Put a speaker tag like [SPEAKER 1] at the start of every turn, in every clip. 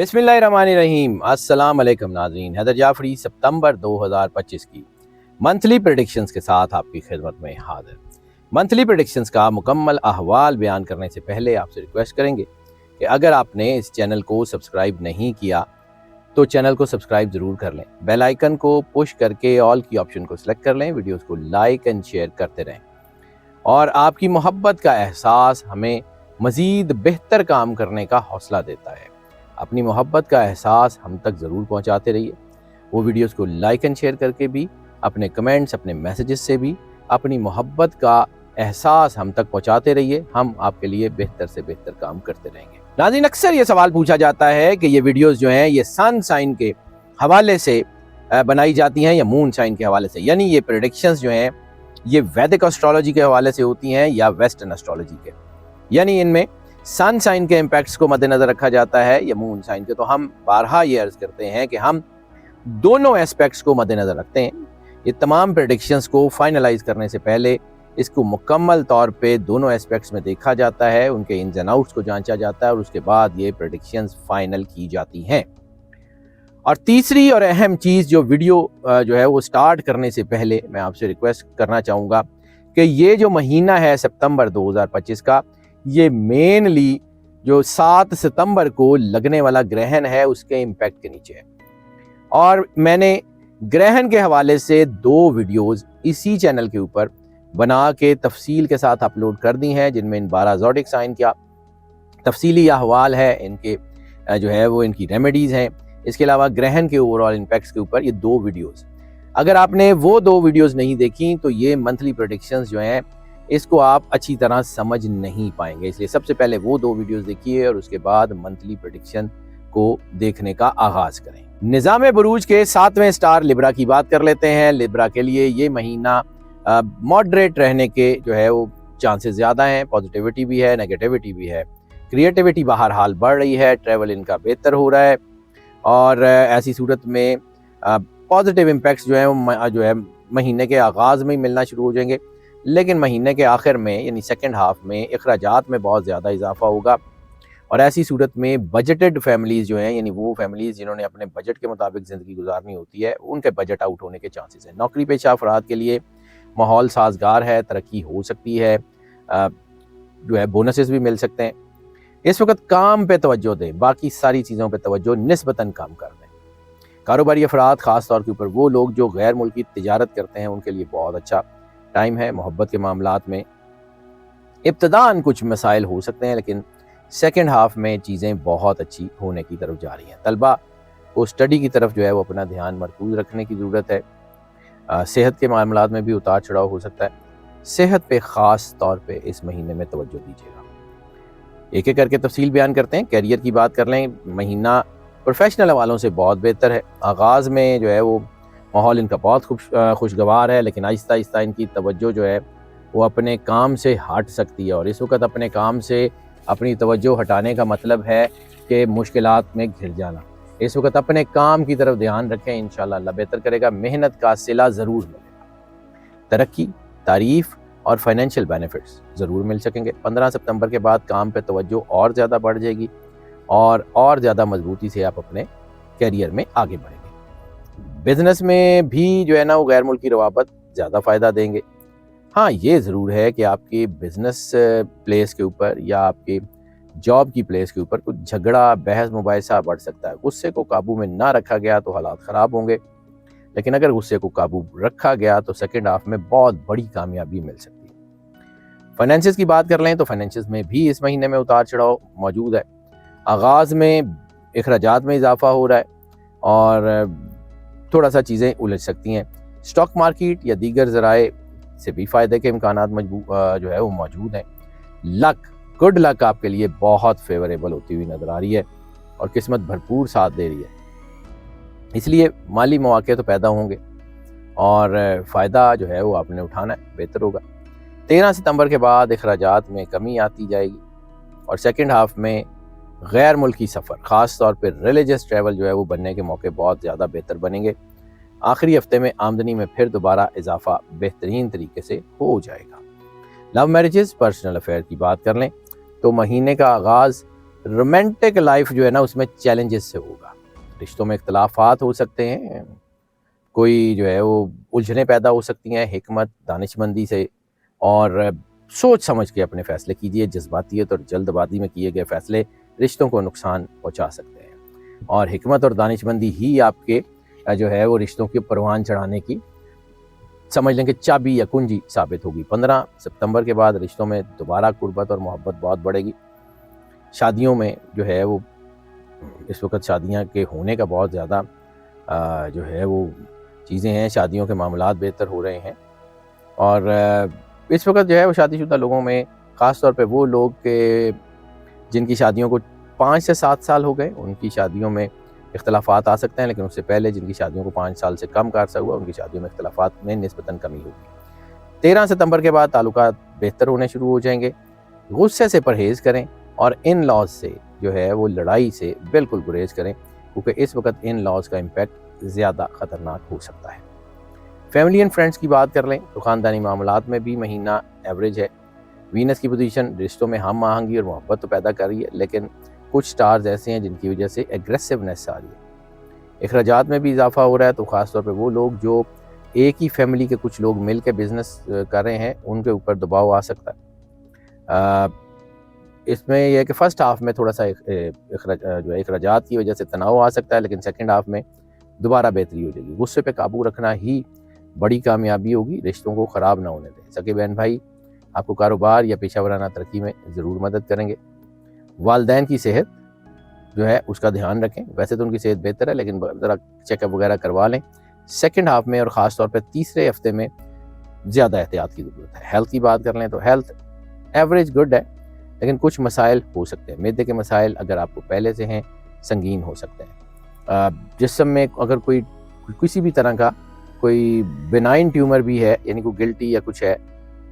[SPEAKER 1] बिस्मिल्लाहिर्रहमानिर्रहीम। अस्सलाम वालेकुम नाज़रीन। हैदर जाफरी सितंबर 2025 की मंथली प्रेडिक्शंस के साथ आपकी खिदमत में हाजिर। मंथली प्रेडिक्शंस का मुकम्मल अहवाल बयान करने से पहले आपसे रिक्वेस्ट करेंगे कि अगर आपने इस चैनल को सब्सक्राइब नहीं किया तो चैनल को सब्सक्राइब ज़रूर कर लें। बेल आइकन को पुश करके ऑल की ऑप्शन को सिलेक्ट कर लें। वीडियोज़ को लाइक एंड शेयर करते रहें और आपकी मोहब्बत का एहसास हमें मज़ीद बेहतर काम करने का हौसला देता है। अपनी मोहब्बत का एहसास हम तक ज़रूर पहुंचाते रहिए। वो वीडियोस को लाइक एंड शेयर करके भी, अपने कमेंट्स, अपने मैसेजेस से भी अपनी मोहब्बत का एहसास हम तक पहुंचाते रहिए। हम आपके लिए बेहतर से बेहतर काम करते रहेंगे। नाज़रीन, अक्सर ये सवाल पूछा जाता है कि ये वीडियोस जो हैं ये सन साइन के हवाले से बनाई जाती हैं या मून साइन के हवाले से, यानी ये प्रेडिक्शंस जो हैं ये वैदिक एस्ट्रोलॉजी के हवाले से होती हैं या वेस्टर्न एस्ट्रोलॉजी के, यानी इनमें सन साइन के इम्पैक्ट्स को मद्देनजर रखा जाता है या मून साइन के। तो हम बारहा ये अर्ज करते हैं कि हम दोनों एस्पेक्ट्स को मद्देनजर रखते हैं। ये तमाम प्रेडिक्शंस को फाइनलाइज करने से पहले इसको मुकम्मल तौर पे दोनों एस्पेक्ट्स में देखा जाता है, उनके इन्स एंड आउट्स को जांचा जाता है और उसके बाद ये प्रेडिक्शंस फाइनल की जाती हैं। और तीसरी और अहम चीज़ जो वीडियो जो है वो स्टार्ट करने से पहले मैं आपसे रिक्वेस्ट करना चाहूँगा कि ये जो महीना है सितंबर 2025 का, ये मेनली जो 7 सितंबर को लगने वाला ग्रहण है उसके इम्पैक्ट के नीचे है। और मैंने ग्रहण के हवाले से 2 वीडियोस इसी चैनल के ऊपर बना के तफसील के साथ अपलोड कर दी हैं, जिनमें इन 12 ज़ोडिक साइन का तफसीली अहवाल है, इनके जो है वो इनकी रेमेडीज़ हैं। इसके अलावा ग्रहण के ओवरऑल इम्पैक्ट्स के ऊपर ये 2 वीडियोज़, अगर आपने वो 2 वीडियोज़ नहीं देखी तो ये मंथली प्रेडिक्शंस जो हैं इसको आप अच्छी तरह समझ नहीं पाएंगे। इसलिए सबसे पहले वो 2 वीडियोस देखिए और उसके बाद मंथली प्रेडिक्शन को देखने का आगाज करें। निज़ाम बुरूज के 7वें स्टार लिब्रा की बात कर लेते हैं। लिब्रा के लिए ये महीना मॉडरेट रहने के जो है वो चांसेस ज़्यादा हैं। पॉजिटिविटी भी है, नेगेटिविटी भी है। क्रिएटिविटी बहरहाल बढ़ रही है, ट्रैवल इनका बेहतर हो रहा है और ऐसी सूरत में पॉजिटिव इम्पैक्ट्स जो है महीने के आगाज़ में ही मिलना शुरू हो जाएंगे, लेकिन महीने के आखिर में यानी सेकंड हाफ में अखराजात में बहुत ज़्यादा इजाफा होगा। और ऐसी सूरत में बजटेड फैमिलीज़ जो हैं, यानी वो फैमिलीज़ जिन्होंने अपने बजट के मुताबिक ज़िंदगी गुजारनी होती है, उनके बजट आउट होने के चांसेस हैं। नौकरी पेशा अफराद के लिए माहौल साजगार है, तरक्की हो सकती है, जो है बोनसेस भी मिल सकते हैं। इस वक्त काम पे तवज्जो दें, बाकी सारी चीज़ों पे तवज्जो निस्बतन कम कर दें। कारोबारी अफराद, ख़ास तौर के ऊपर वो लोग जो गैर मुल्की तिजारत करते हैं, उनके लिए बहुत अच्छा टाइम है। मोहब्बत के मामलात में इब्तदान कुछ मसाइल हो सकते हैं, लेकिन सेकंड हाफ में चीज़ें बहुत अच्छी होने की तरफ जा रही हैं। तलबा को स्टडी की तरफ जो है वो अपना ध्यान मरकूज़ रखने की ज़रूरत है। सेहत के मामलात में भी उतार चढ़ाव हो सकता है। सेहत पे ख़ास तौर पे इस महीने में तवज्जो दीजिएगा। एक एक करके तफसील बयान करते हैं। कैरियर की बात कर लें, महीना प्रोफेशनल हवालों से बहुत बेहतर है। आगाज़ में जो है वो माहौल इनका बहुत खुशगवार है, लेकिन आहिस्ता आहिस्ता इनकी तवज्जो जो है वो अपने काम से हट सकती है। और इस वक्त अपने काम से अपनी तवज्जो हटाने का मतलब है कि मुश्किलात में घिर जाना। इस वक्त अपने काम की तरफ ध्यान रखें, इंशाल्लाह अल्लाह बेहतर करेगा। मेहनत का सिला ज़रूर मिलेगा। तरक्की, तारीफ़ और फाइनेंशियल बेनिफिट्स ज़रूर मिल सकेंगे। 15 सितंबर के बाद काम पर तवज्जो और ज़्यादा बढ़ जाएगी और ज़्यादा मजबूती से आप अपने कैरियर में आगे बढ़ेंगे। बिज़नेस में भी जो है ना वो गैर मुल्की रवाबत ज़्यादा फ़ायदा देंगे। हाँ, ये ज़रूर है कि आपके बिज़नेस प्लेस के ऊपर या आपके जॉब की प्लेस के ऊपर कुछ झगड़ा, बहस मुबाहिसा बढ़ सकता है। गुस्से को काबू में ना रखा गया तो हालात ख़राब होंगे, लेकिन अगर गुस्से को काबू रखा गया तो सेकेंड हाफ में बहुत बड़ी कामयाबी मिल सकती है। फाइनेंसिस की बात कर लें तो फाइनेंसिस में भी इस महीने में उतार चढ़ाव मौजूद है। आगाज़ में अखराजात में इजाफा हो रहा है और थोड़ा सा चीज़ें उलझ सकती हैं। स्टॉक मार्केट या दीगर ज़राए से भी फ़ायदे के इम्कानात जो है वो मौजूद हैं। लक, गुड लक आपके लिए बहुत फेवरेबल होती हुई नज़र आ रही है और किस्मत भरपूर साथ दे रही है। इसलिए माली मौके तो पैदा होंगे और फ़ायदा जो है वो आपने उठाना है, बेहतर होगा। 13 सितंबर के बाद अखराजात में कमी आती जाएगी और सेकेंड हाफ में गैर मुल्की सफ़र, ख़ास तौर पर रिलीजियस ट्रैवल जो है वो बनने के मौके बहुत ज़्यादा बेहतर बनेंगे। आखिरी हफ्ते में आमदनी में फिर दोबारा इजाफा बेहतरीन तरीके से हो जाएगा। लव मैरिजेस, पर्सनल अफेयर की बात कर लें तो महीने का आगाज़ रोमांटिक लाइफ जो है ना उसमें चैलेंजेस से होगा, रिश्तों में इख्तलाफात हो सकते हैं, कोई जो है वो उलझनें पैदा हो सकती हैं, हिकमत दानिशमंदी से और सोच समझ के अपने फ़ैसले कीजिए। जज्बातियत और जल्दबाजी में किए गए फ़ैसले रिश्तों को नुकसान पहुंचा सकते हैं और हिकमत और दानिशमंदी ही आपके जो है वो रिश्तों की परवान चढ़ाने की समझ लें कि चाबी या कुंजी साबित होगी। 15 सितंबर के बाद रिश्तों में दोबारा कुर्बत और मोहब्बत बहुत बढ़ेगी। शादियों में जो है वो इस वक्त शादियां के होने का बहुत ज़्यादा जो है वो चीज़ें हैं, शादियों के मामलात बेहतर हो रहे हैं और इस वक्त जो है वो शादीशुदा लोगों में ख़ास तौर पे वो लोग के जिनकी शादियों को 5 से 7 साल हो गए, उनकी शादियों में इख्तलाफात आ सकते हैं, लेकिन उससे पहले जिनकी शादियों को 5 साल से कम का अर्सा हुआ उनकी शादियों में इख्तलाफात में निस्बतन कमी होगी। 13 सितंबर के बाद ताल्लुकात बेहतर होने शुरू हो जाएंगे। गुस्से से परहेज़ करें और इन लॉज से जो है वो लड़ाई से बिल्कुल गुरेज करें, क्योंकि इस वक्त इन लॉज का इम्पैक्ट ज़्यादा ख़तरनाक हो सकता है। फैमिली एंड फ्रेंड्स की बात कर लें तो ख़ानदानी मामलात में भी महीना एवरेज है। वीनस की पोजीशन रिश्तों में हम आहंगी और मोहब्बत तो पैदा कर रही है, लेकिन कुछ स्टार्स ऐसे हैं जिनकी वजह से एग्रेसिवनेस आ रही है। अखराजात में भी इजाफा हो रहा है, तो ख़ास तौर पे वो लोग जो एक ही फैमिली के कुछ लोग मिल के बिज़नेस कर रहे हैं उनके ऊपर दबाव आ सकता है। इसमें यह है कि फ़र्स्ट हाफ में थोड़ा सा जो है अखराजात की वजह से तनाव आ सकता है, लेकिन सेकेंड हाफ में दोबारा बेहतरी हो जाएगी। गुस्से पे काबू रखना ही बड़ी कामयाबी होगी, रिश्तों को ख़राब ना होने दें। सगे बहन भाई आपको कारोबार या पेशा वराना तरक्की में ज़रूर मदद करेंगे। वालदैन की सेहत जो है उसका ध्यान रखें, वैसे तो उनकी सेहत बेहतर है लेकिन ज़रा चेकअप वगैरह करवा लें। सेकेंड हाफ में और ख़ास तौर पर तीसरे हफ्ते में ज़्यादा एहतियात की ज़रूरत है। हेल्थ की बात कर लें तो हेल्थ एवरेज गुड है, लेकिन कुछ मसाइल हो सकते हैं। मैदे के मसाइल अगर आपको पहले से हैं संगीन हो सकते हैं। जिस्म में अगर कोई किसी भी तरह का कोई बिनाइन ट्यूमर भी है, यानी कोई गिल्टी या कुछ है,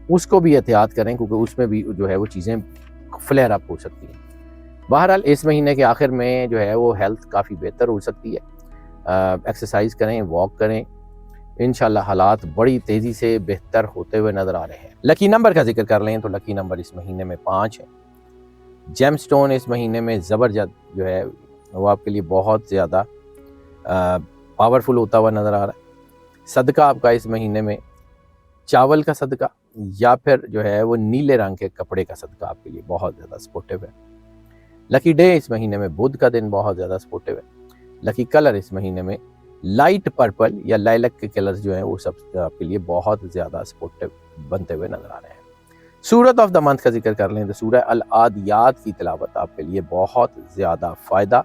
[SPEAKER 1] उसको भी एहतियात करें, क्योंकि उसमें भी जो है वो चीज़ें फ्लेयर अप हो सकती हैं। बहरहाल इस महीने के आखिर में जो है वो हेल्थ काफ़ी बेहतर हो सकती है। एक्सरसाइज करें, वॉक करें, इंशाल्लाह हालात बड़ी तेज़ी से बेहतर होते हुए नज़र आ रहे हैं। लकी नंबर का जिक्र कर लें तो लकी नंबर इस महीने में 5 है। जेमस्टोन इस महीने में ज़बरदस्त जो है वो आपके लिए बहुत ज़्यादा पावरफुल होता हुआ नज़र आ रहा है। सदका आपका इस महीने में चावल का सदका या फिर जो है वो नीले रंग के कपड़े का सदका आपके लिए बहुत ज़्यादा सपोर्टिव है। लकी डे इस महीने में बुध का दिन बहुत ज़्यादा सपोर्टिव है। लकी कलर इस महीने में लाइट पर्पल या लाइलक के कलर्स जो हैं वो सब आपके लिए बहुत ज़्यादा सपोर्टिव बनते हुए नज़र आ रहे हैं। सूरत ऑफ द मंथ का जिक्र कर लें तो सूरह अल आदियात की तिलावत आपके लिए बहुत ज़्यादा फ़ायदा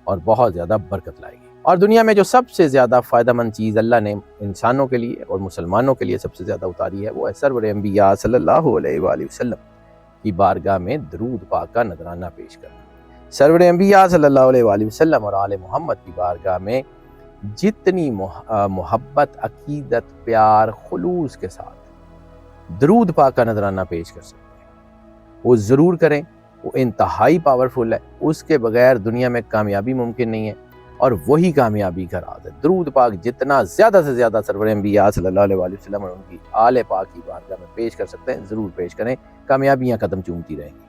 [SPEAKER 1] और बहुत ज़्यादा बरकत लाएगी। और दुनिया में जो सबसे ज़्यादा फ़ायदेमंद चीज़ अल्लाह ने इंसानों के लिए और मुसलमानों के लिए सबसे ज़्यादा उतारी है, वो है सरवर अंबिया सल्लल्लाहु अलैहि वसल्लम की बारगाह में दरूद पाक का नजराना पेश करना। सरवर अंबिया सल्लल्लाहु अलैहि वसल्लम और आले मोहम्मद की बारगाह में जितनी मोहब्बत, अकीदत, प्यार, खुलूस के साथ दरूद पाक का नजराना पेश कर सकते हैं वो ज़रूर करें। वो इंतहाई पावरफुल है, उसके बगैर दुनिया में कामयाबी मुमकिन नहीं है और वही कामयाबी का राज है। दरूद पाक जितना ज़्यादा से ज़्यादा सरवर अंबिया सल्लल्लाहु अलैहि वसल्लम और उनकी आले पाक की बारगाह में पेश कर सकते हैं, ज़रूर पेश करें, कामयाबियाँ कदम चूमती रहेंगी।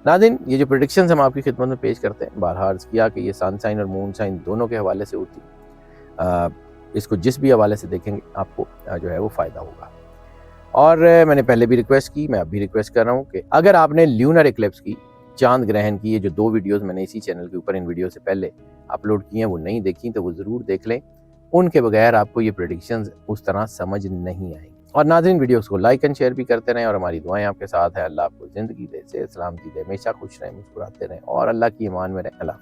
[SPEAKER 1] नाज़रीन, ये जो प्रेडिक्शंस हम आपकी खिदमत में पेश करते हैं, बारहा अर्ज़ किया कि ये सन साइन और मून साइन दोनों के हवाले से होती है। इसको जिस भी हवाले से देखेंगे आपको जो है वो फ़ायदा होगा। और मैंने पहले भी रिक्वेस्ट की, मैं अब भी रिक्वेस्ट कर रहा हूँ कि अगर आपने ल्यूनर इक्लिप्स की, चांद ग्रहण की, ये जो 2 वीडियोज़ मैंने इसी चैनल के ऊपर इन वीडियो से पहले अपलोड किए हैं वो नहीं देखी तो वो ज़रूर देख लें। उनके बगैर आपको ये प्रेडिक्शंस उस तरह समझ नहीं आएंगी। और नाज़रीन, वीडियोस को लाइक एंड शेयर भी करते रहें और हमारी दुआएं आपके साथ है। अल्लाह आपको ज़िंदगी दे, सेहत सलामती दे, हमेशा खुश रहें, मुस्कुराते रहें और अल्लाह की ईमान में रहें। अल्लाह।